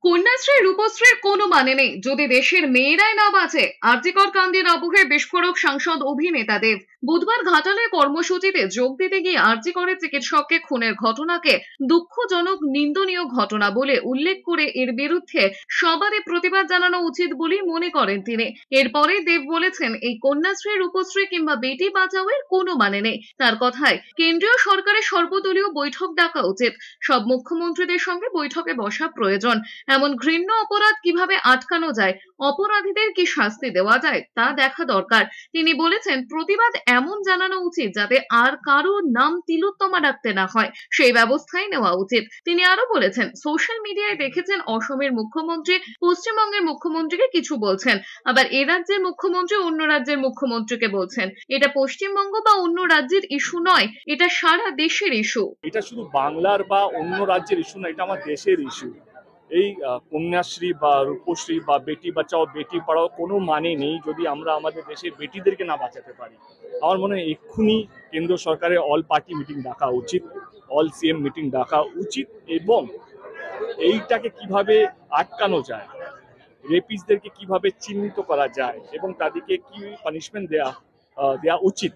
কন্যাশ্রী রূপশ্রীর কোনো মানে নেই যদি দেশের মেয়েরাই না বাঁচে। আরজিকর কাণ্ডের আবহে বিস্ফোরক সাংসদ অভিনেতা দেব বুধবার ঘাটালে কর্মসূচিতে যোগ দিতে গিয়ে আরজিকরের চিকিৎসককে খুনের ঘটনাকে দুঃখজনক নিন্দনীয় ঘটনা বলে উল্লেখ করে এর বিরুদ্ধে সবারই প্রতিবাদ জানানো উচিত বলেই মনে করেন তিনি। এরপরে দেব বলেছেন, এই কন্যাশ্রী রূপশ্রী কিংবা বেটি বাঁচাও এর কোনো মানে নেই। তার কথায় কেন্দ্রীয় সরকারের সর্বদলীয় বৈঠক ডাকা উচিত, সব মুখ্যমন্ত্রীদের সঙ্গে বৈঠকে বসা প্রয়োজন। এমন ঘৃণ্য অপরাধ কিভাবে আটকানো যায়, অপরাধীদের কি শাস্তি দেওয়া যায় তা দেখা দরকার। তিনি বলেছেন, প্রতিবাদ এমন জানানো উচিত যাতে আর কারো নাম তিলোত্তমা ডাকতে না হয়, সেই ব্যবস্থাই নেওয়া উচিত। তিনি আরো বলেছেন, সোশ্যাল মিডিয়ায় দেখেছেন অসমের মুখ্যমন্ত্রী পশ্চিমবঙ্গের মুখ্যমন্ত্রীকে কিছু বলছেন, আবার এ রাজ্যের মুখ্যমন্ত্রী অন্য রাজ্যের মুখ্যমন্ত্রীকে বলছেন। এটা পশ্চিমবঙ্গ বা অন্য রাজ্যের ইস্যু নয়, এটা সারা দেশের ইস্যু। এটা শুধু বাংলার বা অন্য রাজ্যের ইস্যু না, এটা আমার দেশের ইস্যু। এই কন্যাশ্রী বা রূপশ্রী বা বেটি বাঁচাও বেটি পড়াও কোনো মানে নেই যদি আমরা আমাদের দেশের বেটিদেরকে না বাঁচাতে পারি। আমার মনে হয় এক্ষুনি কেন্দ্র সরকারের অল পার্টি মিটিং ডাকা উচিত, অল সিএম মিটিং ডাকা উচিত, এবং এইটাকে কিভাবে আটকানো যায়, রেপিস্টদেরকে কিভাবে চিহ্নিত করা যায় এবং তাদেরকে কি পানিশমেন্ট দেয়া উচিত,